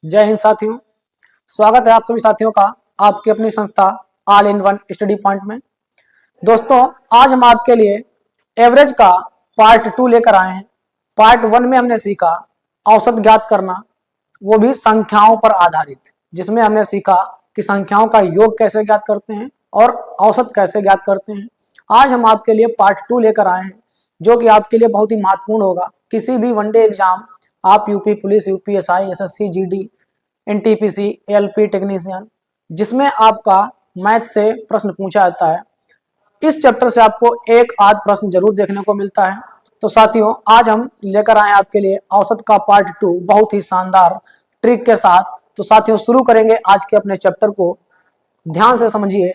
जय हिंद साथियों। स्वागत है आप सभी साथियों का आपकी अपनी संस्था all in one study point में। दोस्तों, आज हम आपके लिए एवरेज का पार्ट 2 लेकर आए हैं। पार्ट 1 में हमने सीखा औसत ज्ञात करना, वो भी संख्याओं पर आधारित, जिसमें हमने सीखा कि संख्याओं का योग कैसे ज्ञात करते हैं और औसत कैसे ज्ञात करते हैं। आज हम आपके लिए पार्ट 2 लेकर आए हैं, जो कि आपके लिए बहुत ही महत्वपूर्ण होगा। किसी भी वनडे एग्जाम, आप UP police, UPSI, SSC, GD, NTPC, LP technician, जिसमें आपका मैथ से प्रश्न पूछा जाता है, इस चैप्टर से आपको एक आध प्रश्न जरूर देखने को मिलता है। तो साथियों, आज हम लेकर आए आपके लिए औसत का पार्ट 2 बहुत ही शानदार ट्रिक के साथ। तो साथियों, शुरू करेंगे आज के अपने चैप्टर को। ध्यान से समझिए।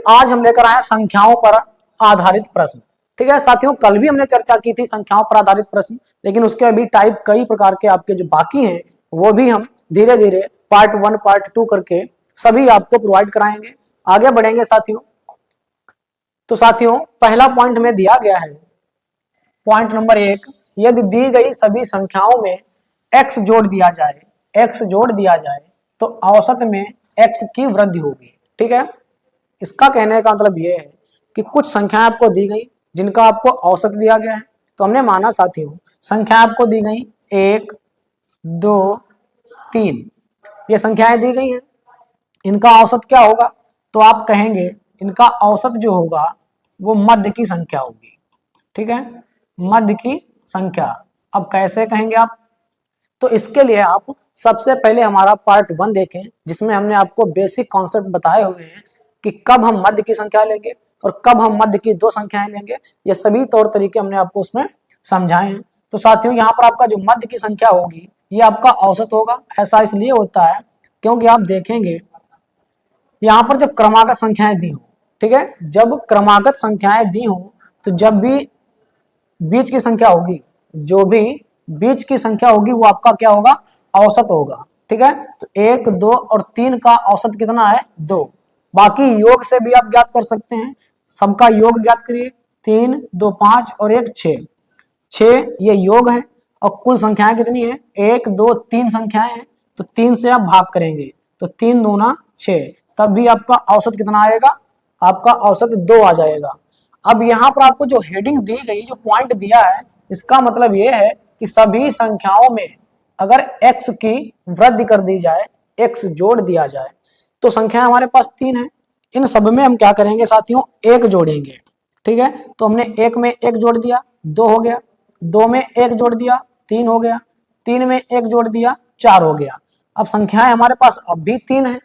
आज हम लेकर आए संख्याओं पर आधारित प्रश्न। ठीक है साथियों, कल भी हमने चर्चा की थी संख्याओं पर आधारित प्रश्न, लेकिन उसके अभी टाइप कई प्रकार के आपके जो बाकी हैं वो भी हम धीरे धीरे पार्ट 1 पार्ट 2 करके सभी आपको प्रोवाइड कराएंगे। आगे बढ़ेंगे साथियों। तो साथियों, पहला पॉइंट में दिया गया है, पॉइंट नंबर 1, यदि दी गई सभी संख्याओं में x जोड़ दिया जाए तो औसत में x की वृद्धि होगी। ठीक है, इसका कहने का मतलब यह है कि कुछ संख्याएं आपको दी गई जिनका आपको औसत दिया गया है। तो हमने माना साथियों, संख्या आपको दी गई 1, 2, 3, ये संख्याएं दी गई हैं, इनका औसत क्या होगा? तो आप कहेंगे इनका औसत जो होगा वो मध्य की संख्या होगी। ठीक है, मध्य की संख्या। अब कैसे कहेंगे आप? तो इसके लिए आप सबसे पहले हमारा पार्ट 1 देखें, जिसमें हमने आपको बेसिक कॉन्सेप्ट बताए हुए हैं कि कब हम मध्य की संख्या लेंगे और कब हम मध्य की दो संख्याएं लेंगे। ये सभी तौर तरीके हमने आपको उसमें समझाए हैं। तो साथियों, यहाँ पर आपका जो मध्य की संख्या होगी ये आपका औसत होगा। ऐसा इसलिए होता है क्योंकि आप देखेंगे यहाँ पर जब क्रमागत संख्याएं दी हो, ठीक है, जब क्रमागत संख्याएं दी हो तो जब भी बीच की संख्या होगी, जो भी बीच की संख्या होगी वो आपका क्या होगा? औसत होगा। ठीक है, तो 1, 2 और 3 का औसत कितना है? 2। बाकी योग से भी आप ज्ञात कर सकते हैं, सबका योग ज्ञात करिए। 3, 2, 5 और 1, 6। 6 ये योग है और कुल संख्याएं कितनी है? 1, 2, 3 संख्याएं हैं, तो 3 से आप भाग करेंगे तो 3 दूना 6, तब भी आपका औसत कितना आएगा? आपका औसत 2 आ जाएगा। अब यहाँ पर आपको जो हेडिंग दी गई, जो पॉइंट दिया है, इसका मतलब ये है कि सभी संख्याओं में अगर x की वृद्धि कर दी जाए, x जोड़ दिया जाए, तो संख्या हमारे पास 3 है। इन सब में हम क्या करेंगे साथियों? 1 जोड़ेंगे। ठीक है, तो हमने 1 में 1 जोड़ दिया, 2 हो गया। 2 में 1 जोड़ दिया, 3 हो गया। 3 में 1 जोड़ दिया, 4 हो गया। अब संख्याएं हमारे पास अब भी 3 है।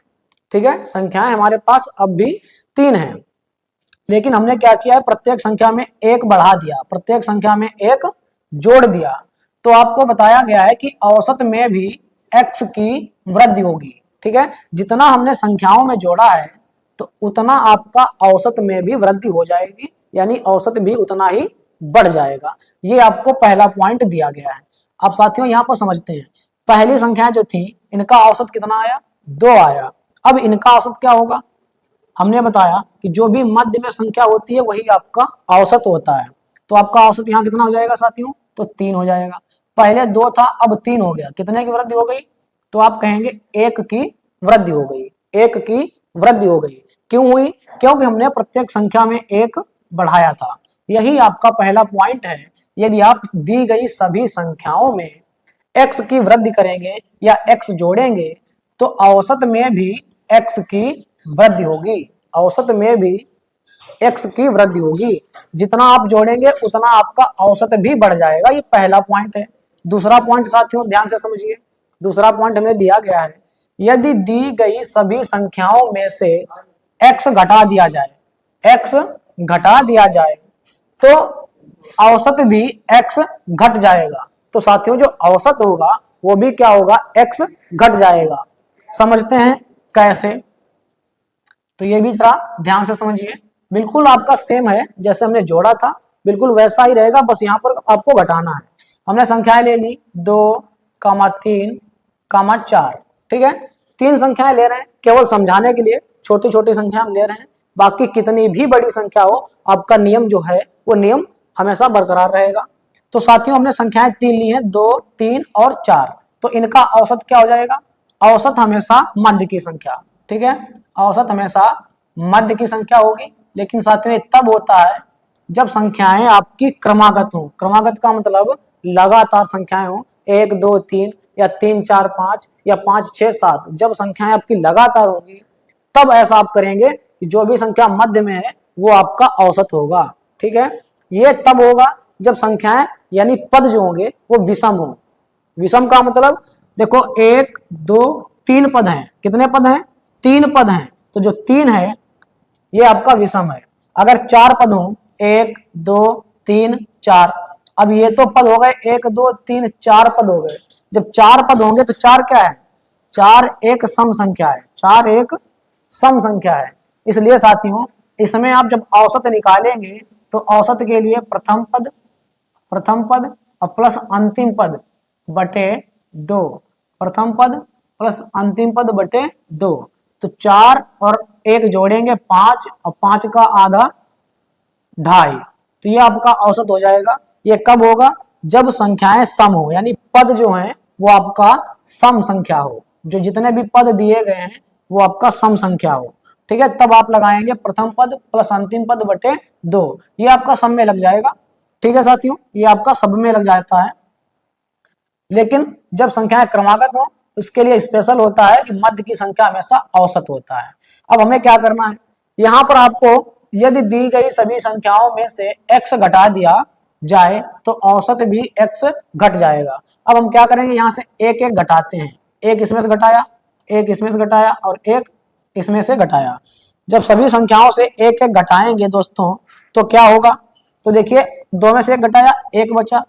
ठीक है, संख्याएं हमारे पास अब भी 3 है, लेकिन हमने क्या किया है? प्रत्येक संख्या में 1 बढ़ा दिया, प्रत्येक संख्या में 1 जोड़ दिया। तो आपको बताया गया है कि औसत में भी x की वृद्धि होगी। ठीक है, जितना हमने संख्याओं में जोड़ा है तो उतना आपका औसत में भी वृद्धि हो जाएगी, यानी औसत भी उतना ही बढ़ जाएगा। ये आपको पहला पॉइंट दिया गया है। अब साथियों, यहाँ पर समझते हैं, पहली संख्याएं जो थी इनका औसत कितना आया? 2 आया। अब इनका औसत क्या होगा? हमने बताया कि जो भी मध्य में संख्या होती है वही आपका औसत होता है। तो आपका औसत यहाँ कितना हो जाएगा साथियों? तो 3 हो जाएगा। पहले 2 था, अब 3 हो गया। कितने की वृद्धि हो गई? तो आप कहेंगे 1 की वृद्धि हो गई। 1 की वृद्धि हो गई। क्यों हुई? क्योंकि हमने प्रत्येक संख्या में 1 बढ़ाया था। यही आपका पहला पॉइंट है। यदि आप दी गई सभी संख्याओं में x की वृद्धि करेंगे या x जोड़ेंगे तो औसत में भी x की वृद्धि होगी। औसत में भी x की वृद्धि होगी। जितना आप जोड़ेंगे उतना आपका औसत भी बढ़ जाएगा। ये पहला पॉइंट है। दूसरा पॉइंट साथियों ध्यान से समझिए। दूसरा पॉइंट हमें दिया गया है, यदि दी गई सभी संख्याओं में से x घटा दिया जाए तो औसत भी x घट जाएगा। तो साथियों, जो औसत होगा वो भी क्या होगा? x घट जाएगा। समझते हैं कैसे? तो ये भी जरा ध्यान से समझिए। बिल्कुल आपका सेम है, जैसे हमने जोड़ा था बिल्कुल वैसा ही रहेगा, बस यहाँ पर आपको घटाना है। हमने संख्याएं ले ली 2, 3, 4। ठीक है, 3 संख्याएं ले रहे हैं केवल समझाने के लिए, छोटी छोटी संख्या हम ले रहे हैं। बाकी कितनी भी बड़ी संख्या हो, आपका नियम जो है वो नियम हमेशा बरकरार रहेगा। तो साथियों, हमने संख्याएं 3 ली हैं, 2, 3 और 4। तो इनका औसत क्या हो जाएगा? औसत हमेशा मध्य की संख्या, ठीक है, औसत हमेशा मध्य की संख्या होगी। लेकिन साथियों तब होता है जब संख्याएं आपकी क्रमागत हो। क्रमागत का मतलब लगातार संख्याएं हो, 1 2 3 या 3 4 5 या 5 6 7। जब संख्याएं आपकी लगातार होगी तब ऐसा आप करेंगे कि जो भी संख्या मध्य में है वो आपका औसत होगा, ठीक है। ये तब होगा जब संख्याएं यानी पद जो होंगे वो विषम हो। विषम का मतलब देखो 1 2 3 पद हैं। कितने पद हैं? 3 पद हैं। तो जो 3 है ये आपका विषम है। अगर 4 पद हो, 1 2 3 4, अब ये तो पद हो गए 1 2 3 4 पद हो गए। जब 4 पद होंगे तो 4 क्या है? 4 एक सम संख्या है। 4 एक सम संख्या है। इसलिए साथियों इसमें आप जब औसत निकालेंगे तो औसत के लिए प्रथम पद और प्लस अंतिम पद बटे 2, प्रथम पद प्लस अंतिम पद बटे 2। तो 4 और 1 जोड़ेंगे 5 और 5 का आधा 2.5, तो ये आपका औसत हो जाएगा। ये कब होगा? जब संख्याएं सम हो, यानी पद जो हैं वो आपका सम संख्या हो। जो जितने भी पद दिए गए हैं वो आपका सम संख्या हो, ठीक है। तब आप लगाएंगे प्रथम पद प्लस अंतिम पद बटे 2, ये आपका सम में लग जाएगा, ठीक है साथियों, ये आपका सब में लग जाता है। लेकिन जब संख्याएं क्रमागत हो इसके लिए स्पेशल होता है कि मध्य की संख्या हमेशा औसत होता है। अब हमें क्या करना है, यहाँ पर आपको यदि दी गई सभी संख्याओं में से x घटा दिया जाए तो औसत भी x घट जाएगा। अब हम क्या करेंगे, यहाँ से एक एक घटाते हैं। एक इसमें से घटाया, एक इसमें से घटाया और एक इसमें से घटाया। जब सभी संख्याओं से एक एक घटाएंगे दोस्तों तो क्या होगा? तो देखिए 2 में से 1 घटाया 1 बचा,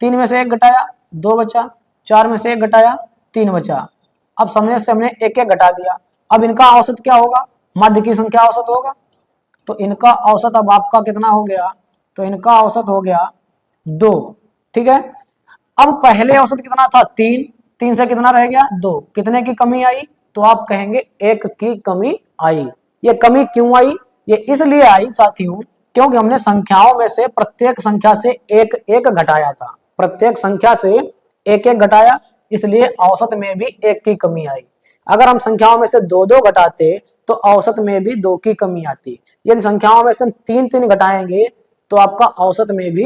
3 में से 1 घटाया 2 बचा, 4 में से 1 घटाया 3 बचा। अब सामने से हमने एक एक घटा दिया। अब इनका औसत क्या होगा? मध्य की संख्या औसत होगा। तो इनका औसत अब आपका कितना हो गया? तो इनका औसत हो गया 2, ठीक है। अब पहले औसत कितना था? 3, 3 से कितना रह गया? 2, कितने की कमी आई? तो आप कहेंगे 1 की कमी आई। ये कमी क्यों आई? ये इसलिए आई साथियों क्योंकि हमने संख्याओं में से प्रत्येक संख्या से एक एक घटाया था। प्रत्येक संख्या से एक एक घटाया, इसलिए औसत में भी 1 की कमी आई। अगर हम संख्याओं में से 2 2 घटाते तो औसत में भी 2 की कमी आती। यदि संख्याओं में से 3 3 घटाएंगे तो आपका औसत में भी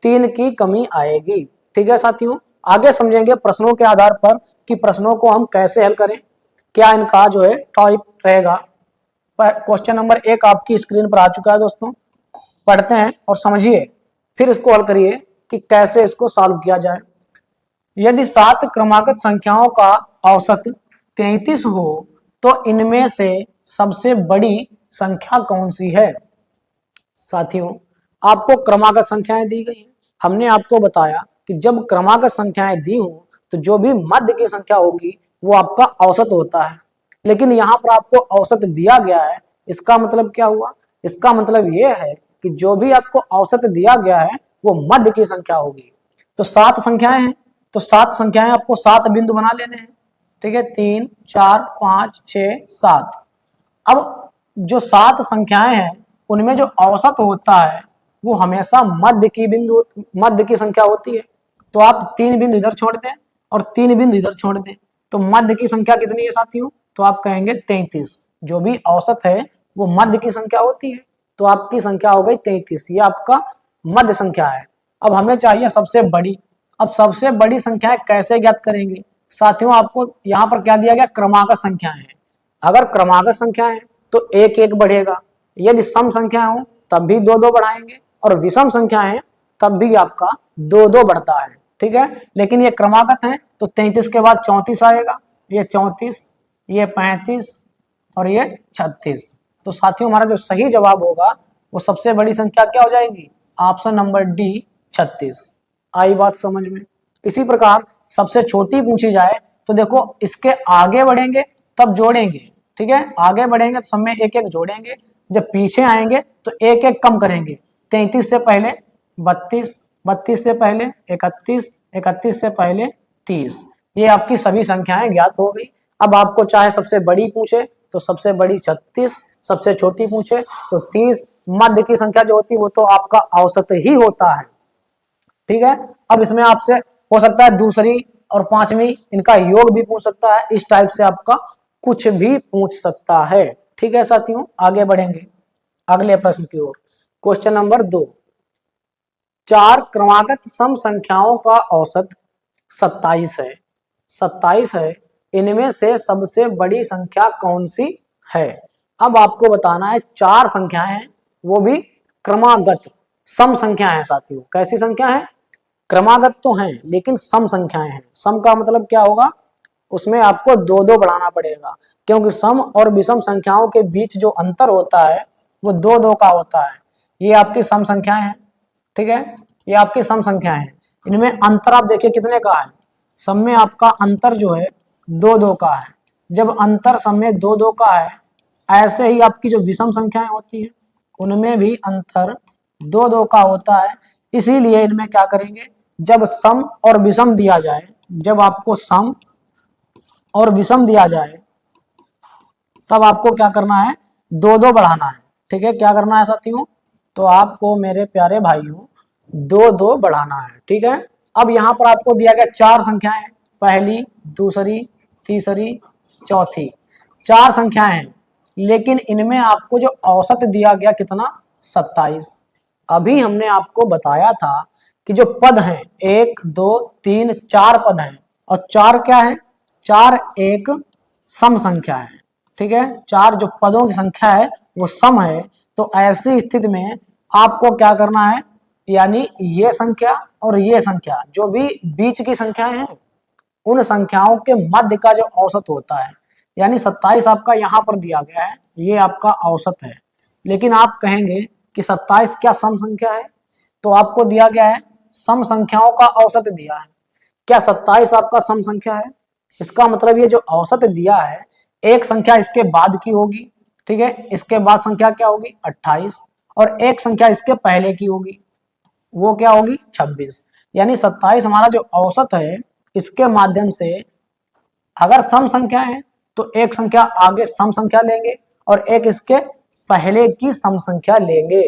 3 की कमी आएगी, ठीक है साथियों। आगे समझेंगे प्रश्नों के आधार पर कि प्रश्नों को हम कैसे हल करें, क्या इनका जो है टाइप रहेगा। क्वेश्चन नंबर 1 आपकी स्क्रीन पर आ चुका है दोस्तों, पढ़ते हैं और समझिए, फिर इसको हल करिए कि कैसे इसको सॉल्व किया जाए। यदि 7 क्रमागत संख्याओं का औसत 33 हो तो इनमें से सबसे बड़ी संख्या कौन सी है? साथियों आपको क्रमागत संख्याएं दी गई हैं। हमने आपको बताया कि जब क्रमागत संख्याएं दी हो तो जो भी मध्य की संख्या होगी वो आपका औसत होता है। लेकिन यहाँ पर आपको औसत दिया गया है, इसका मतलब क्या हुआ? इसका मतलब ये है कि जो भी आपको औसत दिया गया है वो मध्य की संख्या होगी। तो 7 संख्याएं हैं, तो 7 संख्याएं आपको 7 बिंदु बना लेने हैं, ठीक है। 3 4 5 6 7। अब जो 7 संख्याएं हैं उनमें जो औसत होता है वो हमेशा मध्य की संख्या होती है। तो आप 3 बिंदु इधर छोड़ दें और 3 बिंदु इधर छोड़ दें तो मध्य की संख्या कितनी है साथियों? तो आप कहेंगे 33। जो भी औसत है वो मध्य की संख्या होती है, तो आपकी संख्या हो गई 33। ये आपका मध्य संख्या है। अब हमें चाहिए सबसे बड़ी। अब सबसे बड़ी संख्याएं कैसे ज्ञात करेंगे? साथियों आपको यहाँ पर क्या दिया गया? क्रमागत संख्याएं हैं। अगर क्रमागत संख्या है तो एक एक बढ़ेगा, यदि सम संख्या हो तब भी 2 2 बढ़ाएंगे और विषम संख्या है तब भी आपका 2 2 बढ़ता है, ठीक है। लेकिन ये क्रमागत है तो 33 के बाद 34 आएगा, ये 34, ये 35 और ये 36। तो साथियों हमारा जो सही जवाब होगा वो सबसे बड़ी संख्या क्या हो जाएगी? Option number D 36। आई बात समझ में? इसी प्रकार सबसे छोटी पूछी जाए तो देखो इसके आगे बढ़ेंगे तब जोड़ेंगे, ठीक है। आगे बढ़ेंगे तो सब में एक एक जोड़ेंगे, जब पीछे आएंगे तो एक एक कम करेंगे। 33 से पहले 32, 32 से पहले 31, 31 से पहले 30। ये आपकी सभी संख्याएं ज्ञात हो गई। अब आपको चाहे सबसे बड़ी पूछे तो सबसे बड़ी 36, सबसे छोटी पूछे तो 30। मध्य की संख्या जो होती है वो तो आपका औसत ही होता है, ठीक है। अब इसमें आपसे हो सकता है दूसरी और पांचवी इनका योग भी पूछ सकता है। इस टाइप से आपका कुछ भी पूछ सकता है। ठीक है साथियों, आगे बढ़ेंगे अगले प्रश्न की ओर। क्वेश्चन नंबर 2, चार क्रमागत सम संख्याओं का औसत 27 है। 27 है, इनमें से सबसे बड़ी संख्या कौन सी है? अब आपको बताना है चार संख्याएं हैं, वो भी क्रमागत सम संख्या है साथियों। कैसी संख्या है? क्रमागत तो हैं लेकिन सम संख्याएं हैं। सम का मतलब क्या होगा? उसमें आपको दो दो बढ़ाना पड़ेगा, क्योंकि सम और विषम संख्याओं के बीच जो अंतर होता है वो दो दो का होता है। ये आपकी सम संख्याएं हैं। ठीक है, ये आपकी सम संख्याएं हैं। इनमें अंतर आप देखिए कितने का है। सम में आपका अंतर जो है दो दो का है। जब अंतर सम में दो दो का है, ऐसे ही आपकी जो विषम संख्याएं होती हैं उनमें भी अंतर दो दो का होता है। इसीलिए इनमें क्या करेंगे, जब सम और विषम दिया जाए, जब आपको सम और विषम दिया जाए तब आपको क्या करना है, दो दो बढ़ाना है। ठीक है, क्या करना है साथियों? तो आपको मेरे प्यारे भाइयों दो दो बढ़ाना है। ठीक है, अब यहाँ पर आपको दिया गया चार संख्याएं, पहली, दूसरी, तीसरी, चौथी, चार संख्याएं हैं, लेकिन इनमें आपको जो औसत दिया गया कितना, 27। अभी हमने आपको बताया था कि जो पद हैं 1 2 3 4 पद हैं, और चार क्या है, चार एक सम संख्या है। ठीक है, चार जो पदों की संख्या है वो सम है। तो ऐसी स्थिति में आपको क्या करना है, यानी ये संख्या और ये संख्या जो भी बीच की संख्याएं हैं उन संख्याओं के मध्य का जो औसत होता है, यानी 27 आपका यहाँ पर दिया गया है, ये आपका औसत है। लेकिन आप कहेंगे कि 27 क्या सम संख्या है? तो आपको दिया गया है सम संख्याओं का औसत दिया है। क्या 27 आपका सम संख्या है? इसका मतलब ये जो औसत दिया है, एक संख्या इसके बाद की होगी। ठीक है, इसके बाद संख्या क्या होगी, 28, और एक संख्या इसके पहले की होगी, वो क्या होगी, 26। यानी 27 हमारा जो औसत है, इसके माध्यम से अगर सम संख्या है तो एक संख्या आगे सम संख्या लेंगे और एक इसके पहले की सम संख्या लेंगे।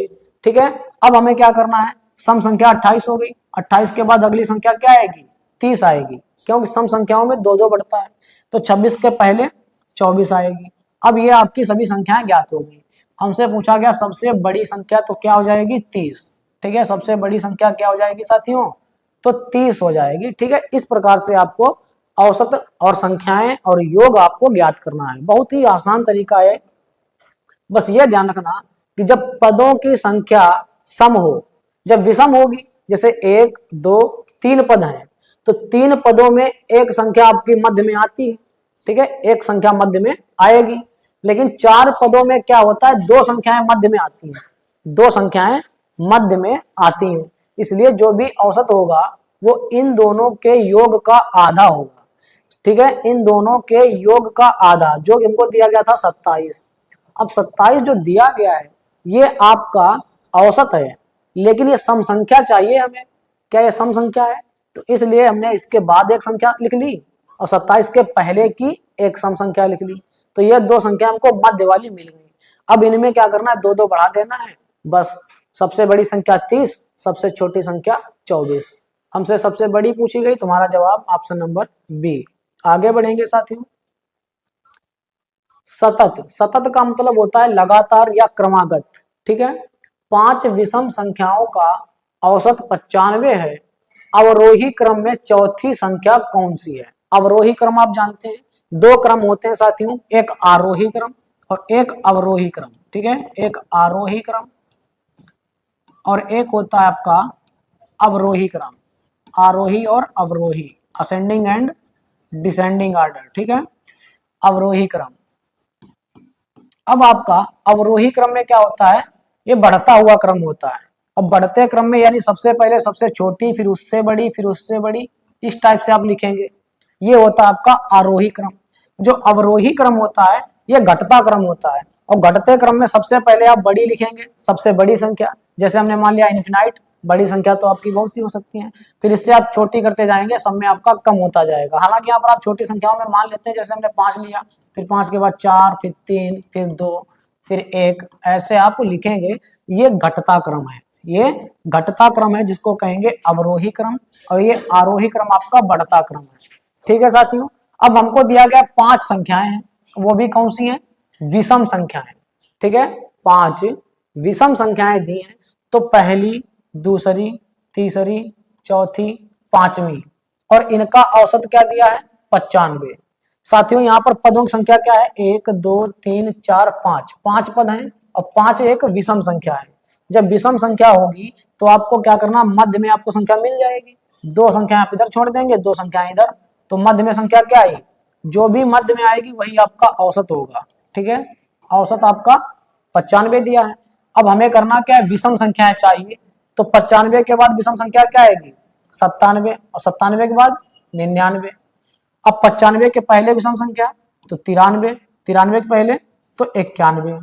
ठीक है, अब हमें क्या करना है, सम संख्या 28 हो गई, 28 के बाद अगली संख्या क्या आएगी, 30 आएगी, क्योंकि सम संख्याओं में दो दो बढ़ता है। तो 26 के पहले 24 आएगी। अब ये आपकी सभी संख्याएं ज्ञात हो गई। हमसे पूछा गया सबसे बड़ी संख्या, तो क्या हो जाएगी, 30। ठीक है, सबसे बड़ी संख्या क्या हो जाएगी साथियों, तो 30 हो जाएगी। ठीक है, इस प्रकार से आपको औसत और संख्याएं और योग आपको ज्ञात करना है। बहुत ही आसान तरीका है। बस ये ध्यान रखना कि जब पदों की संख्या सम हो, जब विषम होगी, जैसे 1 2 3 पद हैं, तो 3 पदों में एक संख्या आपकी मध्य में आती है। ठीक है, एक संख्या मध्य में आएगी। लेकिन 4 पदों में क्या होता है, दो संख्याएं मध्य में आती हैं, दो संख्याएं मध्य में आती हैं। इसलिए जो भी औसत होगा वो इन दोनों के योग का आधा होगा। ठीक है, इन दोनों के योग का आधा, जो इनको दिया गया था 27। अब 27 जो दिया गया है ये आपका औसत है, लेकिन ये सम संख्या चाहिए हमें। क्या ये सम संख्या है? तो इसलिए हमने इसके बाद एक संख्या लिख ली और 27 के पहले की एक सम संख्या लिख ली। तो ये दो संख्या हमको मध्य वाली मिल गई। अब इनमें क्या करना है, दो दो बढ़ा देना है बस। सबसे बड़ी संख्या 30, सबसे छोटी संख्या 24। हमसे सबसे बड़ी पूछी गई, तुम्हारा जवाब ऑप्शन नंबर बी। आगे बढ़ेंगे साथियों। सतत, सतत का मतलब होता है लगातार या क्रमागत। ठीक है, 5 विषम संख्याओं का औसत 95 है। अवरोही क्रम में चौथी संख्या कौन सी है? अवरोही क्रम आप जानते हैं, दो क्रम होते हैं साथियों, एक आरोही क्रम और एक अवरोही क्रम। ठीक है, एक आरोही क्रम और एक होता है आपका अवरोही क्रम। आरोही और अवरोही, असेंडिंग एंड डिसेंडिंग ऑर्डर। ठीक है, अवरोही क्रम। अब आपका अवरोही क्रम में क्या होता है, ये बढ़ता हुआ क्रम होता है। अब बढ़ते क्रम में यानी सबसे पहले सबसे छोटी, फिर उससे बड़ी, फिर उससे बड़ी, इस टाइप से आप लिखेंगे। ये होता है आपका आरोही क्रम। जो अवरोही क्रम होता है ये घटता क्रम होता है, और घटते क्रम में सबसे पहले आप बड़ी लिखेंगे, सबसे बड़ी संख्या। जैसे हमने मान लिया इन्फिनाइट, बड़ी संख्या तो आपकी बहुत सी हो सकती है, फिर इससे आप छोटी करते जाएंगे, सब में आपका कम होता जाएगा। हालांकि यहाँ पर आप छोटी संख्याओं में मान लेते हैं, जैसे हमने 5 लिया, फिर 5 के बाद 4, फिर 3, फिर 2, फिर 1, ऐसे आप लिखेंगे। ये घटता क्रम है। ये घटता क्रम है जिसको कहेंगे अवरोही क्रम, और ये आरोही क्रम आपका बढ़ता क्रम है। ठीक है साथियों, अब हमको दिया गया 5 संख्याएं हैं, वो भी कौन सी हैं? विषम संख्याएं। ठीक है, 5 विषम संख्याएं दी हैं। तो पहली, दूसरी, तीसरी, चौथी, पांचवी, और इनका औसत क्या दिया है? 95। साथियों यहाँ पर पदों की संख्या क्या है? 1 2 3 4 5, 5 पद हैं और 5 एक विषम संख्या है। जब विषम संख्या होगी तो आपको क्या करना? मध्य में आपको संख्या मिल जाएगी। 2 संख्या आप इधर छोड़ देंगे, 2 संख्या इधर, तो मध्य में संख्या क्या आई? जो भी मध्य में आएगी वही आपका औसत होगा। ठीक है, औसत आपका 95 दिया है। अब हमें करना क्या है? विषम संख्याएं चाहिए। तो 95 के बाद विषम संख्या क्या आएगी? 97, और 97 के बाद 99। अब 95 के पहले विषम संख्या तो 93, 93 के पहले तो 91।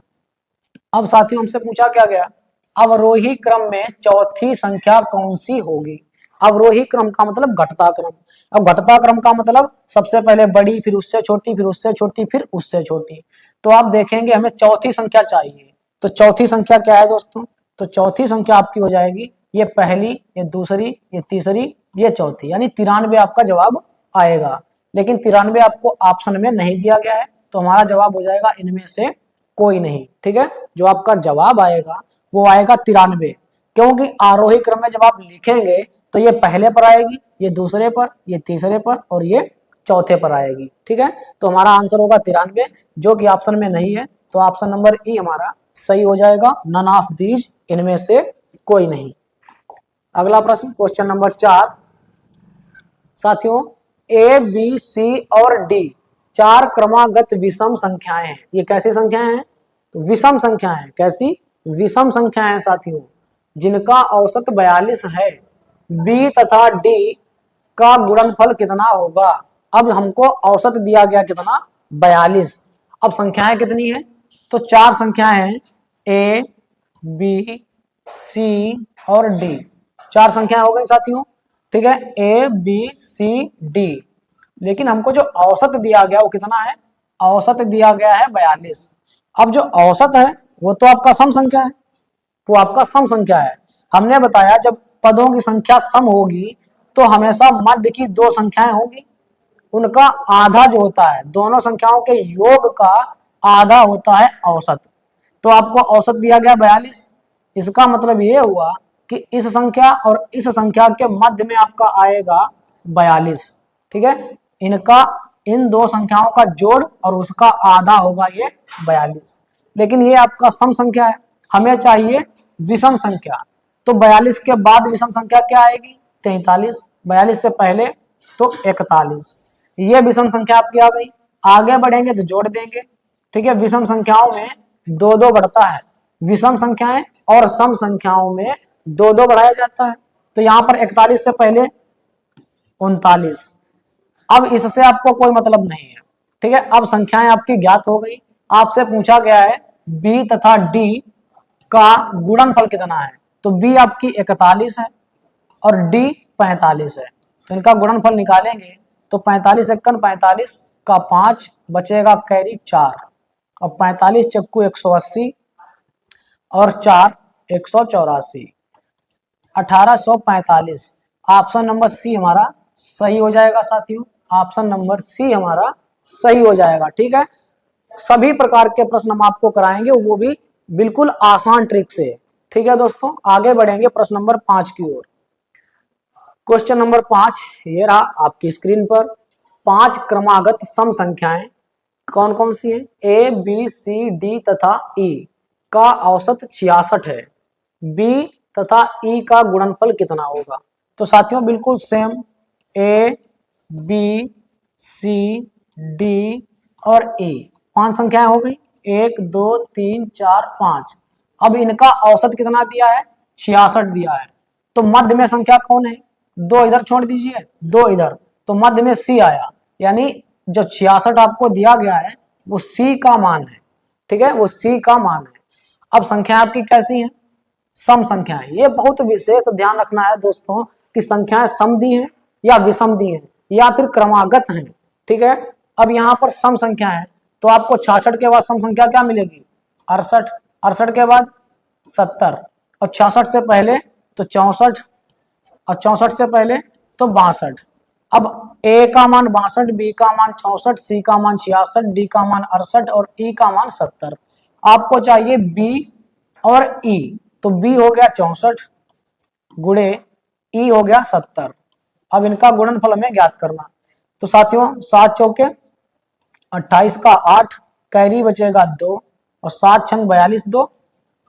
अब साथियों हमसे पूछा क्या गया? अवरोही क्रम में चौथी संख्या कौन सी होगी? अवरोही क्रम का मतलब घटता क्रम। अब घटता क्रम का मतलब सबसे पहले बड़ी, फिर उससे छोटी, फिर उससे छोटी, फिर उससे छोटी। तो आप देखेंगे हमें चौथी संख्या चाहिए। तो चौथी संख्या क्या है दोस्तों? तो चौथी संख्या आपकी हो जाएगी ये पहली, ये दूसरी, ये तीसरी, ये चौथी, यानी 93 आपका जवाब आएगा। लेकिन 93 आपको ऑप्शन में नहीं दिया गया है, तो हमारा जवाब हो जाएगा इनमें से कोई नहीं। ठीक है, जो आपका जवाब आएगा वो आएगा 93, क्योंकि आरोही क्रम में जब आप लिखेंगे तो ये पहले पर आएगी, ये दूसरे पर, ये तीसरे पर, और ये चौथे पर आएगी। ठीक है, तो हमारा आंसर होगा 93, जो कि ऑप्शन में नहीं है। तो ऑप्शन नंबर ई हमारा सही हो जाएगा, नन ऑफ दीज, इनमें से कोई नहीं। अगला प्रश्न, क्वेश्चन नंबर 4। साथियों ए, बी, सी और डी 4 क्रमागत विषम संख्याएं हैं। ये कैसी संख्याएं हैं? तो विषम संख्याएं हैं। कैसी? विषम संख्याएं हैं साथियों, जिनका औसत 42 है। बी तथा डी का गुणनफल कितना होगा? अब हमको औसत दिया गया कितना? 42। अब संख्याएं कितनी है? तो 4 संख्याएं हैं, ए, बी, सी और डी। 4 संख्याएं हो गई साथियों। ठीक है, ए, बी, सी, डी। लेकिन हमको जो औसत दिया गया वो कितना है? औसत दिया गया है 42। अब जो औसत है वो तो आपका सम संख्या है, वो आपका सम संख्या है। हमने बताया जब पदों की संख्या सम होगी तो हमेशा मध्य की 2 संख्याएं होगी, उनका आधा जो होता है, दोनों संख्याओं के योग का आधा होता है औसत। तो आपको औसत दिया गया 42। इसका मतलब ये हुआ कि इस संख्या और इस संख्या के मध्य में आपका आएगा 42। ठीक है, इनका, इन 2 संख्याओं का जोड़ और उसका आधा होगा ये 42। लेकिन ये आपका सम संख्या है, हमें चाहिए विषम संख्या। तो 42 के बाद विषम संख्या क्या आएगी? 43। 42 से पहले तो 41। ये विषम संख्या आपकी आ गई। आगे बढ़ेंगे तो जोड़ देंगे। ठीक है, विषम संख्याओं में 2-2 बढ़ता है। विषम संख्याएं और सम संख्याओं में 2-2 बढ़ाया जाता है। तो यहाँ पर 41 से पहले 39। अब इससे आपको कोई मतलब नहीं है। ठीक है, अब संख्याएं आपकी ज्ञात हो गई। आपसे पूछा गया है बी तथा डी का गुणनफल कितना है। तो बी आपकी 41 है और डी 45 है। तो इनका गुणनफल निकालेंगे तो 45 एकन 45 का 5 बचेगा कैरी 4, और 45 चक्कू 180 और 4 184, 1845। ऑप्शन नंबर सी हमारा सही हो जाएगा साथियों। ऑप्शन नंबर सी हमारा सही हो जाएगा। ठीक है, सभी प्रकार के प्रश्न हम आपको कराएंगे, वो भी बिल्कुल आसान ट्रिक से। ठीक है दोस्तों, आगे बढ़ेंगे प्रश्न नंबर 5 की ओर। क्वेश्चन नंबर 5 ये रहा आपकी स्क्रीन पर। 5 क्रमागत सम संख्याएं कौन कौन सी हैं? ए, बी, सी, डी तथा ई का औसत 66 है। बी तथा ई का गुणनफल कितना होगा? तो साथियों बिल्कुल सेम, ए, बी, सी, डी और ई, 5 संख्याएं हो गई। 1 2 3 4 5। अब इनका औसत कितना दिया है? 66 दिया है। तो मध्य में संख्या कौन है? 2 इधर छोड़ दीजिए, 2 इधर, तो मध्य में सी आया। यानी जो 66 आपको दिया गया है वो सी का मान है। ठीक है, वो सी का मान है। अब संख्या आपकी कैसी है? सम संख्याएं। ये बहुत विशेष ध्यान रखना है दोस्तों कि संख्याएं सम दी हैं या विषम दी हैं या फिर क्रमागत हैं। ठीक है, अब यहाँ पर सम संख्या है तो आपको 66 के बाद सम संख्या क्या मिलेगी? 68, 68 के बाद 70, और 66 से पहले तो 64, और 64 से पहले तो 62। अब ए का मान 62, बी का मान 64, सी का मान 66, डी का मान 68 और ई का मान 70। आपको चाहिए बी और ई, तो बी हो गया 64 गुणे ई हो गया 70। अब इनका गुणनफल हमें ज्ञात करना। तो साथियों 7 चौके 28 का 8, कैरी बचेगा 2 और 7 छंग 42, 2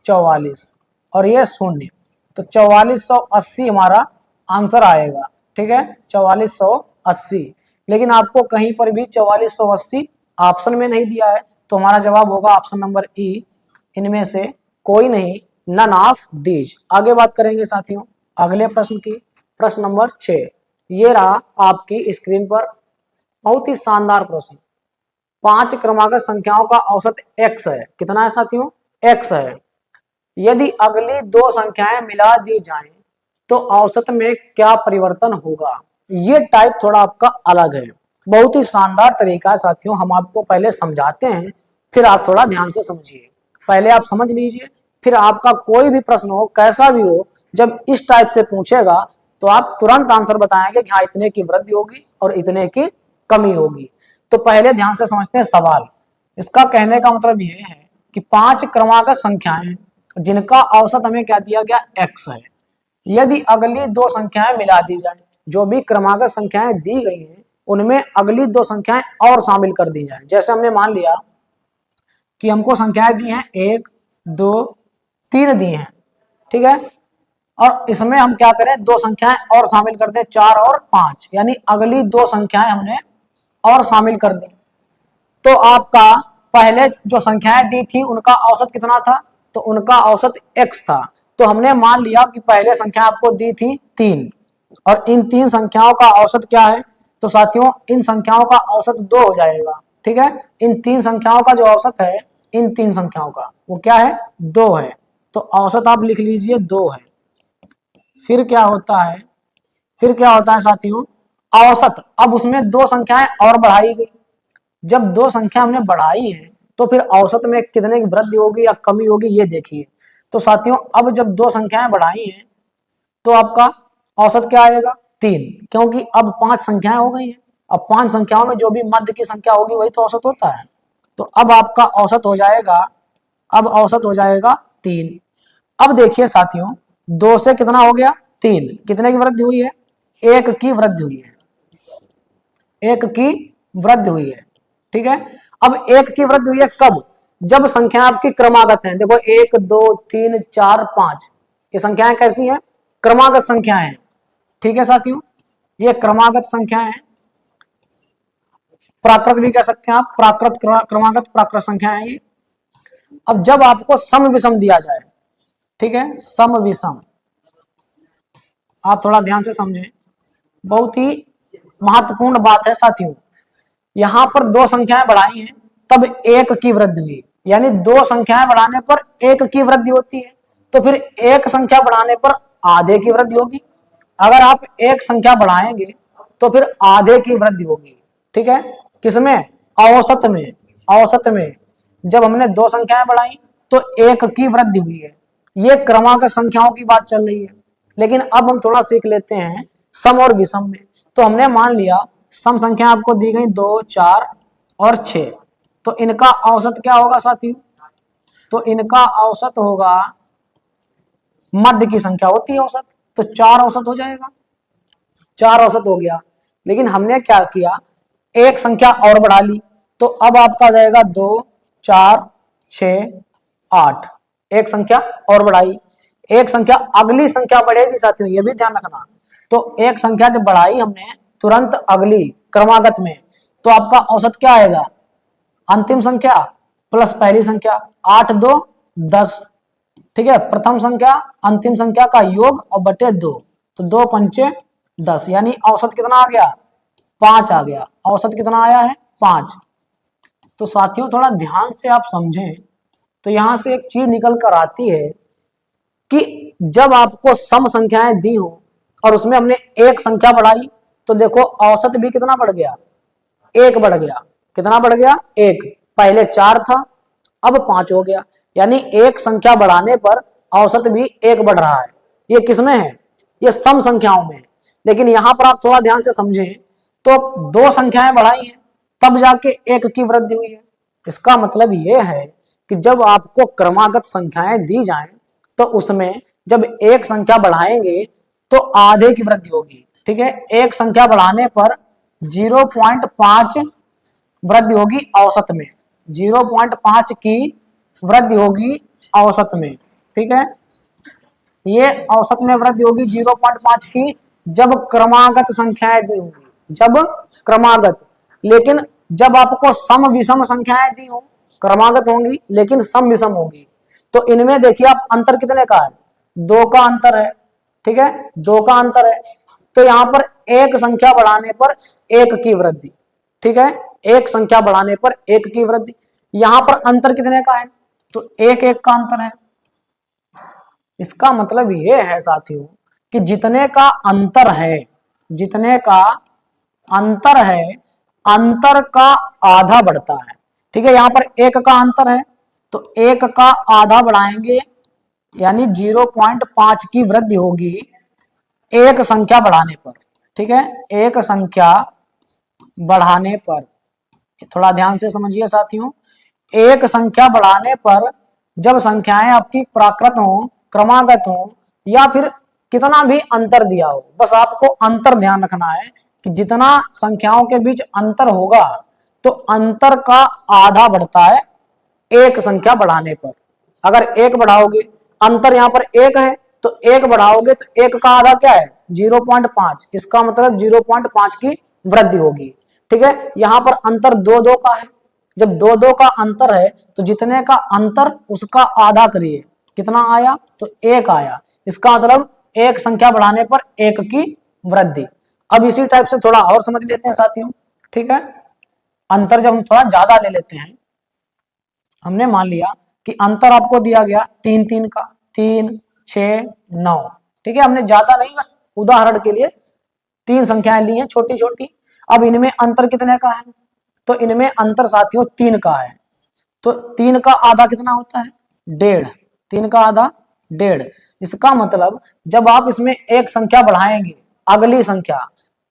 44 और ये शून्य, तो 4480 हमारा आंसर आएगा। ठीक है, 4480। लेकिन आपको कहीं पर भी 4480 ऑप्शन में नहीं दिया है, तो हमारा जवाब होगा ऑप्शन नंबर ई, इनमें से कोई नहीं, नन ऑफ दीज। आगे बात करेंगे साथियों अगले प्रश्न की। प्रश्न नंबर 6 ये रहा आपकी स्क्रीन पर, बहुत ही शानदार प्रश्न। 5 क्रमागत संख्याओं का औसत x है। कितना है साथियों? x है। यदि अगली 2 संख्याएं मिला दी जाएं तो औसत में क्या परिवर्तन होगा? ये टाइप थोड़ा आपका अलग है, बहुत ही शानदार तरीका है साथियों। हम आपको पहले समझाते हैं, फिर आप थोड़ा ध्यान से समझिए। पहले आप समझ लीजिए, फिर आपका कोई भी प्रश्न हो, कैसा भी हो, जब इस टाइप से पूछेगा तो आप तुरंत आंसर बताएंगे कि हाँ इतने की वृद्धि होगी और इतने की कमी होगी। तो पहले ध्यान से समझते हैं सवाल। इसका कहने का मतलब ये है कि 5 क्रमागत संख्याएं जिनका औसत हमें क्या दिया गया? x है। यदि अगली 2 संख्याएं मिला दी जाए, जो भी क्रमागत संख्याएं दी गई हैं उनमें अगली 2 संख्याएं और शामिल कर दी जाए। जैसे हमने मान लिया कि हमको संख्याएं दी हैं 1 2 3 दी हैं, ठीक है, और इसमें हम क्या करें, 2 संख्याएं और शामिल कर दें, 4 और 5, यानी अगली 2 संख्याएं हमने और शामिल कर दी। तो आपका पहले जो संख्याएं दी थी उनका औसत कितना था? तो उनका औसत x था। तो हमने मान लिया कि पहले संख्या आपको दी थी 3 और इन 3 संख्याओं का औसत क्या है? तो साथियों इन संख्याओं का औसत 2 हो जाएगा। ठीक है, इन 3 संख्याओं का जो औसत है, इन 3 संख्याओं का वो क्या है? 2 है। तो औसत आप लिख लीजिए 2 है। फिर क्या होता है? फिर क्या होता है साथियों? औसत, अब उसमें 2 संख्याएं और बढ़ाई गई। जब 2 संख्या हमने बढ़ाई है तो फिर औसत में कितने की वृद्धि होगी या कमी होगी, ये देखिए। तो साथियों अब जब 2 संख्याएं बढ़ाई हैं तो आपका औसत क्या आएगा? 3, क्योंकि अब 5 संख्याएं हो गई हैं। अब 5 संख्याओं में जो भी मध्य की संख्या होगी वही तो औसत होता है। तो अब आपका औसत हो जाएगा, अब औसत हो जाएगा 3। अब देखिए साथियों 2 से कितना हो गया? 3, कितने की वृद्धि हुई है? 1 की वृद्धि हुई है, 1 की वृद्धि हुई है। ठीक है, अब 1 की वृद्धि हुई है कब? जब संख्या आपकी क्रमागत है। देखो 1 2 3 4 5, ये संख्याएं कैसी हैं? क्रमागत संख्याएं हैं। ठीक है साथियों, ये क्रमागत संख्याएं हैं, प्राकृत भी कह सकते हैं आप, प्राकृत क्रमागत प्राकृत संख्याएं हैं ये। अब जब आपको सम विषम दिया जाए, ठीक है, सम विषम, आप थोड़ा ध्यान से समझें, बहुत ही महत्वपूर्ण बात है साथियों। यहां पर 2 संख्याएं बढ़ाई हैं तब 1 की वृद्धि हुई, यानी 2 संख्याएं बढ़ाने पर 1 की वृद्धि होती है। तो फिर 1 संख्या बढ़ाने पर आधे की वृद्धि होगी। अगर आप 1 संख्या बढ़ाएंगे तो फिर आधे की वृद्धि होगी। ठीक है, किसमें? औसत में। औसत में जब हमने 2 संख्याएं बढ़ाई तो 1 की वृद्धि हुई है। ये क्रमागत संख्याओं की बात चल रही है। लेकिन अब हम थोड़ा सीख लेते हैं सम और विषम में। तो हमने मान लिया सम संख्या आपको दी गई 2 4 और 6, तो इनका औसत क्या होगा साथियों? तो इनका औसत होगा, मध्य की संख्या होती है औसत, तो 4 औसत हो जाएगा, 4 औसत हो गया। लेकिन हमने क्या किया, 1 संख्या और बढ़ा ली, तो अब आपका जाएगा 2 4 6 8, 1 संख्या और बढ़ाई। 1 संख्या, अगली संख्या बढ़ेगी साथियों, ये भी ध्यान रखना। तो 1 संख्या जब बढ़ाई हमने तुरंत अगली क्रमागत में, तो आपका औसत क्या आएगा? अंतिम संख्या प्लस पहली संख्या, 8 2 10। ठीक है, प्रथम संख्या अंतिम संख्या का योग और बटे 2, तो 2 पंचे 10, यानी औसत कितना आ गया? 5 आ गया। औसत कितना आया है? 5। तो साथियों थोड़ा ध्यान से आप समझें, तो यहां से एक चीज निकल कर आती है कि जब आपको सम संख्याएं दी हो और उसमें हमने 1 संख्या बढ़ाई, तो देखो औसत भी कितना बढ़ गया? 1 बढ़ गया। कितना बढ़ गया? 1। पहले 4 था, अब 5 हो गया, यानी 1 संख्या बढ़ाने पर औसत भी 1 बढ़ रहा है। ये किसमें है? ये सम संख्याओं में है। लेकिन यहां पर आप थोड़ा ध्यान से समझें तो 2 संख्याएं बढ़ाई हैं तब जाके 1 की वृद्धि हुई है। इसका मतलब ये है कि जब आपको क्रमागत संख्याएं दी जाएं तो उसमें जब एक संख्या बढ़ाएंगे तो आधे की वृद्धि होगी। ठीक है, एक संख्या बढ़ाने पर 0.5 वृद्धि होगी औसत में, 0.5 की वृद्धि होगी औसत में। ठीक है, ये औसत में वृद्धि होगी 0.5 की जब क्रमागत संख्याएं दी होंगी, जब क्रमागत। लेकिन जब आपको सम विषम संख्याएं दी हो, क्रमागत होंगी लेकिन सम विषम होगी, तो इनमें देखिए आप अंतर कितने का है? 2 का अंतर है। ठीक है, 2 का अंतर है। तो यहां पर एक संख्या बढ़ाने पर 1 की वृद्धि। ठीक है, एक संख्या बढ़ाने पर 1 की वृद्धि। यहां पर अंतर कितने का है? तो 1 का अंतर है। इसका मतलब यह है साथियों कि जितने का अंतर है, जितने का अंतर है, अंतर का आधा बढ़ता है। ठीक है, यहां पर 1 का अंतर है तो 1 का आधा बढ़ाएंगे यानी 0.5 की वृद्धि होगी एक संख्या बढ़ाने पर। ठीक है, एक संख्या बढ़ाने पर, थोड़ा ध्यान से समझिए साथियों, एक संख्या बढ़ाने पर जब संख्याएं आपकी प्राकृत हो, क्रमागत हो, या फिर कितना भी अंतर दिया हो, बस आपको अंतर ध्यान रखना है कि जितना संख्याओं के बीच अंतर होगा तो अंतर का आधा बढ़ता है एक संख्या बढ़ाने पर। अगर 1 बढ़ाओगे, अंतर यहां पर 1 है तो 1 बढ़ाओगे तो 1 का आधा क्या है? 0.5। इसका मतलब 0.5 की वृद्धि होगी। ठीक है, यहां पर अंतर 2 का है। जब 2 का अंतर है तो जितने का अंतर उसका आधा करिए, कितना आया? तो 1 आया। इसका मतलब एक संख्या बढ़ाने पर 1 की वृद्धि। अब इसी टाइप से थोड़ा और समझ लेते हैं साथियों। ठीक है, अंतर जब हम थोड़ा ज्यादा ले लेते हैं, हमने मान लिया कि अंतर आपको दिया गया 3 का, 3, 6, 9। ठीक है, हमने ज्यादा नहीं, बस उदाहरण के लिए 3 संख्याएं ली हैं छोटी छोटी। अब इनमें अंतर कितने का है? तो इनमें अंतर साथियों 3 का है। तो 3 का आधा कितना होता है? 1.5। 3 का आधा 1.5। इसका मतलब जब आप इसमें एक संख्या बढ़ाएंगे, अगली संख्या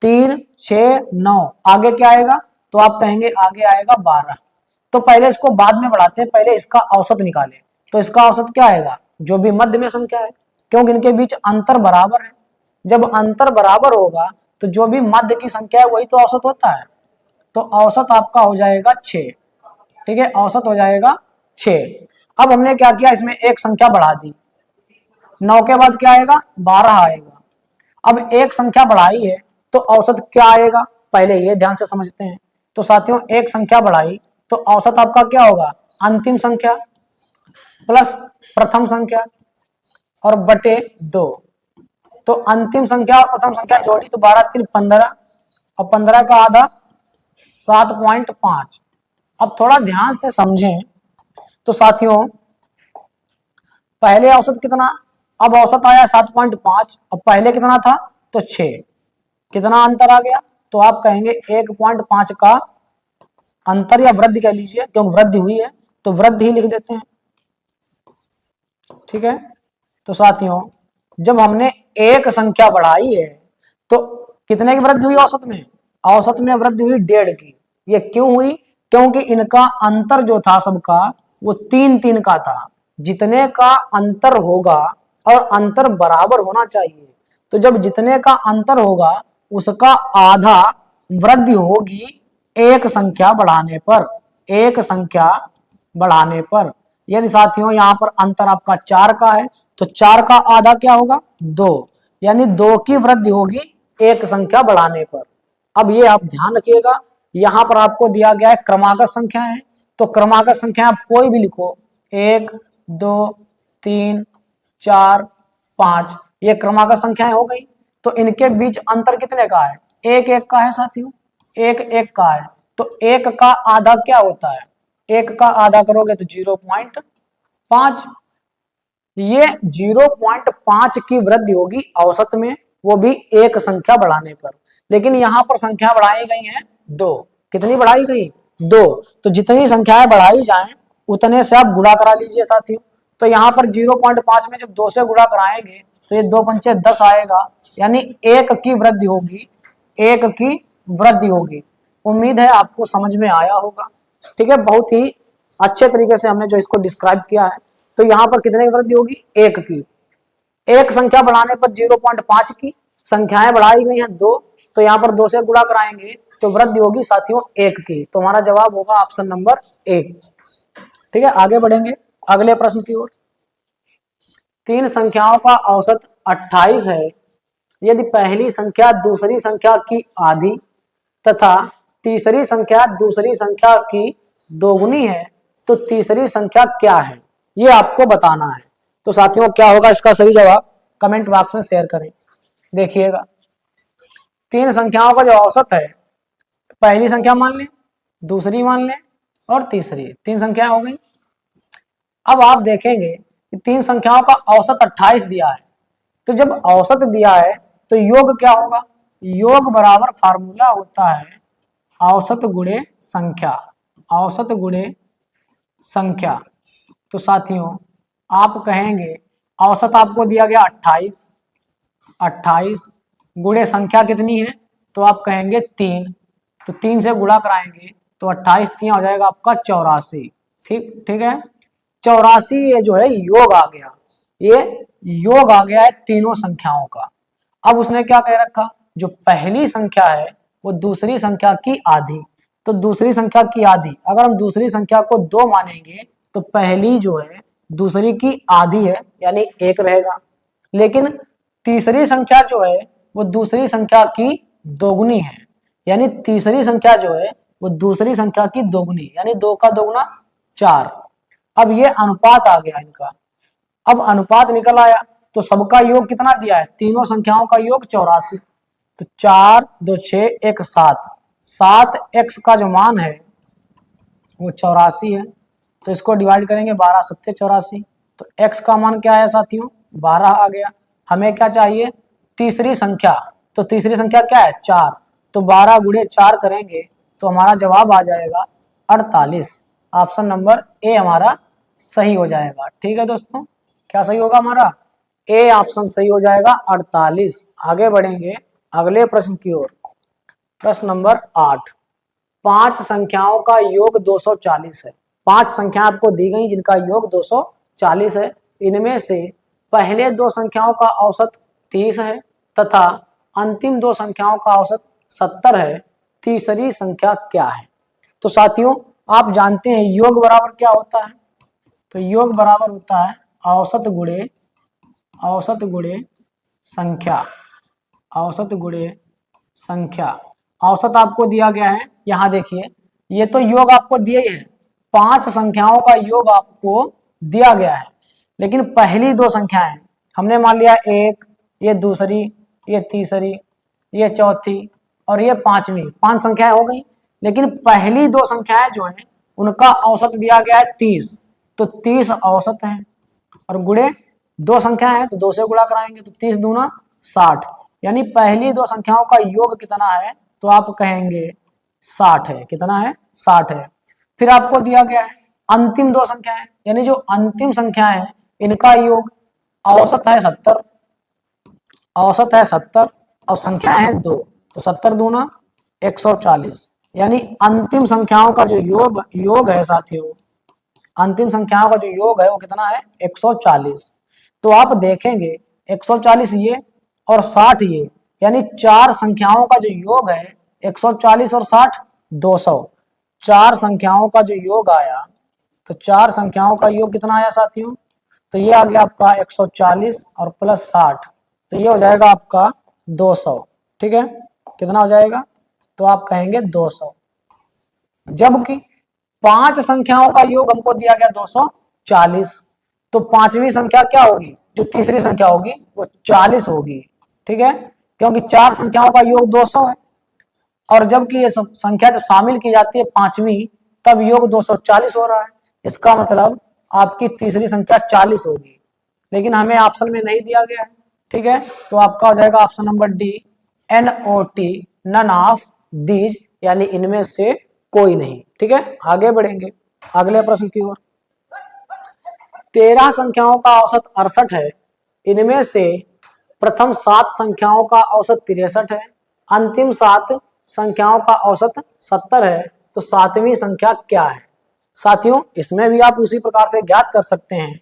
3, 6, 9, आगे क्या आएगा? तो आप कहेंगे आगे आएगा 12। तो पहले इसको बाद में बढ़ाते हैं, पहले इसका औसत निकालें। तो इसका औसत क्या आएगा? जो भी मध्य में संख्या है, क्योंकि इनके बीच अंतर बराबर है। जब अंतर बराबर होगा तो जो भी मध्य की संख्या है वही तो औसत होता है। तो औसत आपका हो जाएगा 6। ठीक है, औसत हो जाएगा 6। अब हमने क्या किया, इसमें एक संख्या बढ़ा दी, 9 के बाद क्या आएगा? 12 आएगा। अब एक संख्या बढ़ाई है तो औसत क्या आएगा? पहले ये ध्यान से समझते हैं। तो साथियों एक संख्या बढ़ाई तो औसत आपका क्या होगा? अंतिम संख्या प्लस प्रथम संख्या और बटे 2। तो अंतिम संख्या और प्रथम संख्या जोड़ी तो 12 3 15 और 15 का आधा 7.5। अब थोड़ा ध्यान से समझें तो साथियों पहले औसत कितना, अब औसत आया 7.5 और पहले कितना था? तो 6। कितना अंतर आ गया? तो आप कहेंगे 1.5 का अंतर या वृद्धि कह लीजिए, क्योंकि वृद्धि हुई है तो वृद्धि ही लिख देते हैं। ठीक है, तो साथियों जब हमने एक संख्या बढ़ाई है तो कितने की वृद्धि हुई औसत में? औसत में वृद्धि हुई 1.5 की। ये क्यों हुई? क्योंकि इनका अंतर जो था सबका वो 3 का था। जितने का अंतर होगा और अंतर बराबर होना चाहिए, तो जब जितने का अंतर होगा उसका आधा वृद्धि होगी एक संख्या बढ़ाने पर, एक संख्या बढ़ाने पर। यदि साथियों यहाँ पर अंतर आपका 4 का है तो 4 का आधा क्या होगा? 2, यानी 2 की वृद्धि होगी एक संख्या बढ़ाने पर। अब ये आप ध्यान रखिएगा, यहां पर आपको दिया गया है क्रमागत संख्या है, तो क्रमागत संख्या आप कोई भी लिखो, 1, 2, 3, 4, 5, ये क्रमागत संख्याएं हो गई। तो इनके बीच अंतर कितने का है? 1 का है साथियों, 1 का है। तो 1 का आधा क्या होता है? 1 का आधा करोगे तो 0.5। ये 0.5 की वृद्धि होगी औसत में, वो भी एक संख्या बढ़ाने पर। लेकिन यहां पर संख्या बढ़ाई गई है 2। कितनी बढ़ाई गई? 2। तो जितनी संख्याएं बढ़ाई जाएं उतने से आप गुणा करा लीजिए साथियों। तो यहाँ पर 0.5 में जब 2 से गुणा कराएंगे तो ये 2 पंचे 10 आएगा, यानी 1 की वृद्धि होगी, 1 की वृद्धि होगी। उम्मीद है आपको समझ में आया होगा। ठीक है, बहुत ही अच्छे तरीके से हमने जो इसको डिस्क्राइब किया है। तो यहाँ पर कितने की वृद्धि होगी? 1 की। एक संख्या बढ़ाने पर 0.5 की, संख्याएं बढ़ाई गई हैं 2, तो यहाँ पर 2 से गुणा कराएंगे तो वृद्धि होगी साथियों 1 की। तो हमारा जवाब होगा ऑप्शन नंबर 1। ठीक है, आगे बढ़ेंगे अगले प्रश्न की ओर। 3 संख्याओं का औसत 28 है यदि पहली संख्या दूसरी संख्या की आधी तथा तीसरी संख्या दूसरी संख्या की दोगुनी है तो तीसरी संख्या क्या है, ये आपको बताना है। तो साथियों क्या होगा इसका सही जवाब, कमेंट बॉक्स में शेयर करें। देखिएगा, 3 संख्याओं का जो औसत है, पहली संख्या मान लें, दूसरी मान लें और तीसरी, 3 संख्याएं हो गई। अब आप देखेंगे कि 3 संख्याओं का औसत 28 दिया है, तो जब औसत दिया है तो योग क्या होगा? योग बराबर फार्मूला होता है औसत गुणे संख्या, औसत गुणे संख्या। तो साथियों आप कहेंगे औसत आपको दिया गया 28, 28 गुणे संख्या कितनी है? तो आप कहेंगे 3, तो 3 से गुणा कराएंगे तो 28 3 हो जाएगा आपका 84। ठीक ठीक है, 84 ये जो है योग आ गया, ये योग आ गया है तीनों संख्याओं का। अब उसने क्या कह रखा, जो पहली संख्या है वो दूसरी संख्या की आधी, तो दूसरी संख्या की आधी, अगर हम दूसरी संख्या को 2 मानेंगे तो पहली जो है दूसरी की आधी है, यानी 1 रहेगा। लेकिन तीसरी संख्या जो है वो दूसरी संख्या की दोगुनी है, यानी तीसरी संख्या जो है वो दूसरी संख्या की दोगुनी, यानी 2 का दोगुना 4। अब ये अनुपात आ गया इनका, अब अनुपात निकल आया तो सबका योग कितना दिया है? तीनों संख्याओं का योग 84। तो 4 2 6 1 7, 7x का जो मान है वो 84 है, तो इसको डिवाइड करेंगे 12 7 84, तो x का मान क्या है साथियों? 12 आ गया। हमें क्या चाहिए? तीसरी संख्या, तो तीसरी संख्या क्या है? 4, तो 12 गुणे 4 करेंगे तो हमारा जवाब आ जाएगा 48। ऑप्शन नंबर ए हमारा सही हो जाएगा। ठीक है दोस्तों, क्या सही होगा हमारा? ए ऑप्शन सही हो जाएगा 48। आगे बढ़ेंगे अगले प्रश्न की ओर। प्रश्न नंबर 8, 5 संख्याओं का योग 240 है। 5 संख्या आपको दी गई जिनका योग 240 है। इनमें से पहले 2 संख्याओं का औसत 30 है तथा अंतिम 2 संख्याओं का औसत 70 है। तीसरी संख्या क्या है? तो साथियों आप जानते हैं योग बराबर क्या होता है? तो योग बराबर होता है औसत गुणे संख्या, औसत गुणे संख्या। औसत आपको दिया गया है, यहां देखिए ये तो योग आपको दिए हैं, 5 संख्याओं का योग आपको दिया गया है, लेकिन पहली 2 संख्याएं हमने मान लिया 1, ये दूसरी, ये तीसरी, ये चौथी और ये पांचवी, 5 संख्याएं हो गई। लेकिन पहली 2 संख्याएं जो है उनका औसत दिया गया है 30, तो 30 औसत है और गुणे 2 संख्याएं हैं तो 2 से गुणा कराएंगे तो 30 दूना 60, यानी पहली 2 संख्याओं का योग कितना है? तो आप कहेंगे 60 है। कितना है? 60 है। फिर आपको दिया गया है अंतिम 2 संख्याएं, यानी जो अंतिम संख्या है इनका योग औसत है 70, औसत है 70 और संख्याएं हैं 2, तो 70 दूना 140, यानी अंतिम संख्याओं का जो योग है साथियों, अंतिम संख्याओं का जो योग है वो कितना है? 140। तो आप देखेंगे 140 ये और 60 ये, यानी 4 संख्याओं का जो योग है 140 और 60 200, 4 संख्याओं का जो योग आया, तो 4 संख्याओं का योग कितना आया साथियों? तो ये आ गया आपका 140 और प्लस 60, तो ये हो जाएगा आपका 200। ठीक है, कितना हो जाएगा? तो आप कहेंगे 200। जबकि 5 संख्याओं का योग हमको दिया गया 240, तो पांचवी संख्या क्या होगी? जो तीसरी संख्या होगी वो 40 होगी। ठीक है, क्योंकि 4 संख्याओं का योग 200 है और जबकि ये संख्या जब शामिल की जाती है पांचवी तब योग 240 हो रहा है, इसका मतलब आपकी तीसरी संख्या 40 होगी, लेकिन हमें ऑप्शन में नहीं दिया गया है। ठीक है, तो आपका हो जाएगा option number D, NOT, none of these, यानी इनमें से कोई नहीं। ठीक है, आगे बढ़ेंगे अगले प्रश्न की ओर। 13 संख्याओं का औसत 68 है। इनमें से प्रथम 7 संख्याओं का औसत 63 है, अंतिम 7 संख्याओं का औसत 70 है। तो सातवीं संख्या क्या है? साथियों, इसमें भी आप उसी प्रकार से ज्ञात कर सकते हैं।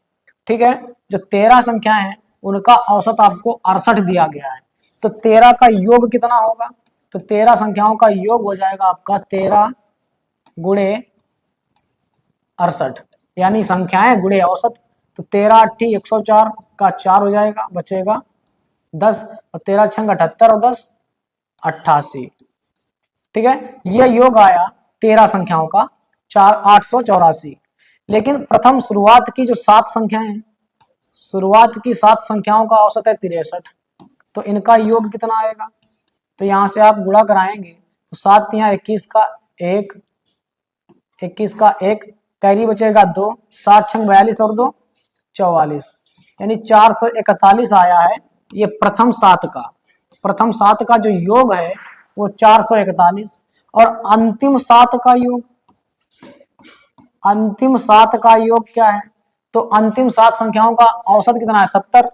ठीक है, जो 13 संख्याएं हैं उनका औसत आपको 68 दिया गया है। तो 13 का योग कितना होगा? तो 13 संख्याओं का योग हो जाएगा आपका 13 गुणे 68, यानी संख्याएं गुणे औसत। तो 13 8 104 का 4 हो जाएगा, बचेगा 10 और 13 6 78 और 10 88। ठीक है, यह योग आया 13 संख्याओं का 884। लेकिन प्रथम शुरुआत की जो 7 संख्याएं हैं, शुरुआत की 7 संख्याओं का औसत है 63। तो इनका योग कितना आएगा? तो यहां से आप गुणा कराएंगे तो 7 यहाँ 21 का 1, 21 का 1, कैरी बचेगा 2, 7 6 42 और 2 44, यानी 441 आया है। ये प्रथम 7 का, प्रथम 7 का जो योग है वो 441। और अंतिम 7 का योग, अंतिम 7 का योग क्या है? तो अंतिम 7 संख्याओं का औसत कितना है? 70।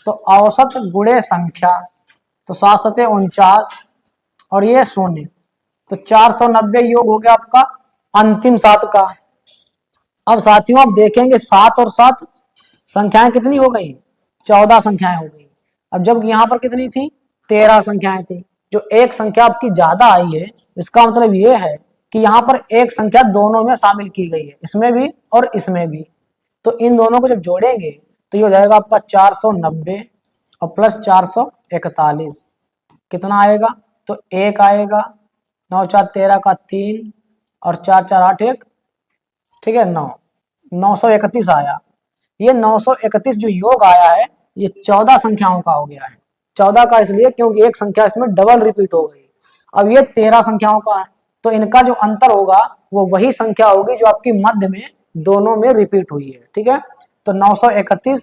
तो औसत गुणे संख्या, तो 7 7 49 और ये 0, तो 490 योग हो गया आपका अंतिम 7 का। अब साथियों आप देखेंगे 7 और 7 संख्याएं कितनी हो गई? 14 संख्याएं हो गई। अब जब यहाँ पर कितनी थी? 13 संख्याएं थी। जो एक संख्या आपकी ज्यादा आई है, इसका मतलब ये है कि यहाँ पर एक संख्या दोनों में शामिल की गई है, इसमें भी और इसमें भी। तो इन दोनों को जब जोड़ेंगे तो ये हो जाएगा आपका 490 और प्लस 441, कितना आएगा? तो 1 आएगा, 9 4 13 का 3 और 4 4 8 1, ठीक है 9, 931 आया। ये 931 जो योग आया है ये 14 संख्याओं का हो गया है। 14 का इसलिए क्योंकि एक संख्या इसमें डबल रिपीट हो गई। अब ये 13 संख्याओं का है, तो इनका जो अंतर होगा वो वही संख्या होगी जो आपकी मध्य में दोनों में रिपीट हुई है। ठीक है, तो 931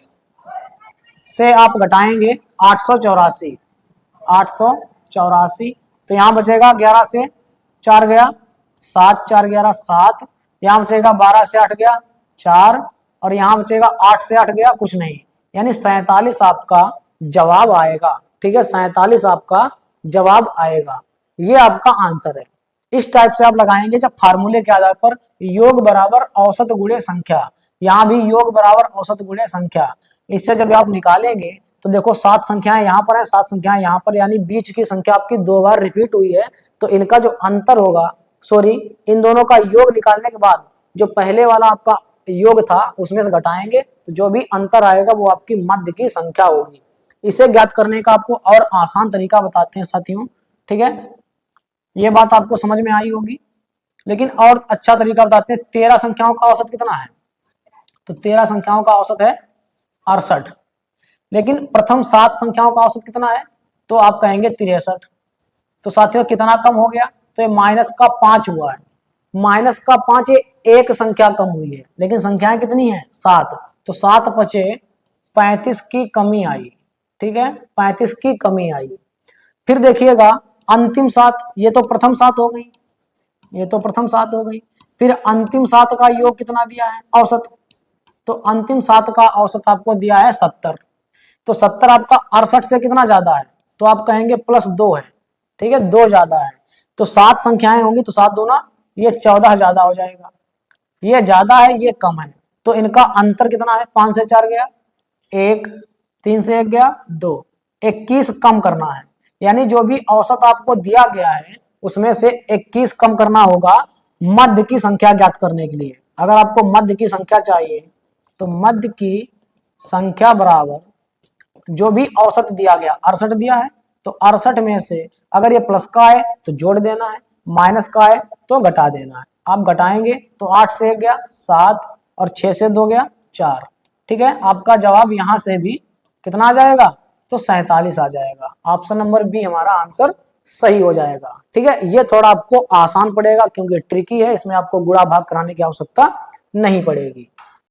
से आप घटाएंगे 884, 884, तो यहाँ बचेगा 11 से 4 गया 7, 4 11 7, यहाँ बचेगा 12 से 8 गया 4 और यहाँ बचेगा 8 से 8 गया कुछ नहीं, यानी 47 आपका जवाब आएगा। ठीक है, 47 आपका जवाब आएगा, ये आपका आंसर है। इस टाइप से आप लगाएंगे जब फार्मूले के आधार पर योग बराबर औसत गुणे संख्या, यहाँ भी योग बराबर औसत गुणे संख्या, इससे जब आप निकालेंगे तो देखो 7 संख्याएं यहाँ पर है, 7 संख्याएं यहाँ पर, यानी बीच की संख्या आपकी 2 बार रिपीट हुई है। तो इनका जो अंतर होगा, सॉरी, इन दोनों का योग निकालने के बाद जो पहले वाला आपका योग था उसमें से घटाएंगे तो जो भी अंतर आएगा वो आपकी मध्य की संख्या होगी। इसे ज्ञात करने का आपको और आसान तरीका बताते हैं साथियों। ठीक है, ये बात आपको समझ में आई होगी, लेकिन और अच्छा तरीका बताते हैं। 13 संख्याओं का औसत कितना है? तो 13 संख्याओं का औसत है 68, लेकिन प्रथम 7 संख्याओं का औसत कितना है? तो आप कहेंगे 63। तो साथियों कितना कम हो गया? तो ये माइनस का 5 हुआ है, माइनस का 5, ये एक संख्या कम हुई है, लेकिन संख्याएं कितनी है? 7। तो 7 बचे 35 की कमी आई। ठीक है, 35 की कमी आई। फिर देखिएगा अंतिम 7, ये तो प्रथम 7 हो गई, ये तो प्रथम 7 हो गई। फिर अंतिम 7 का योग कितना दिया है? औसत। तो अंतिम 7 का औसत आपको दिया है 70। तो 70 आपका 68 से कितना ज्यादा है? तो आप कहेंगे प्लस 2 है। ठीक है, 2 ज्यादा है। तो 7 संख्याएं होंगी तो 7 दूना ये 14 ज्यादा हो जाएगा, ये ज्यादा है ये कम है। तो इनका अंतर कितना है? 5 से 4 गया 1, 3 से 1 गया 2, 21 कम करना है। यानी जो भी औसत आपको दिया गया है उसमें से 21 कम करना होगा मध्य की संख्या ज्ञात करने के लिए। अगर आपको मध्य की संख्या चाहिए तो मध्य की संख्या बराबर जो भी औसत दिया गया 68 दिया है, तो 68 में से अगर ये प्लस का है तो जोड़ देना है, माइनस का है तो घटा देना है। आप घटाएंगे तो 8 से 1 गया 7 और 6 से 2 गया 4। ठीक है, आपका जवाब यहां से भी कितना आ जाएगा? तो 47 आ जाएगा। ऑप्शन नंबर बी हमारा आंसर सही हो जाएगा। ठीक है, ये थोड़ा आपको आसान पड़ेगा क्योंकि ट्रिकी है, इसमें आपको गुणा भाग कराने की आवश्यकता नहीं पड़ेगी।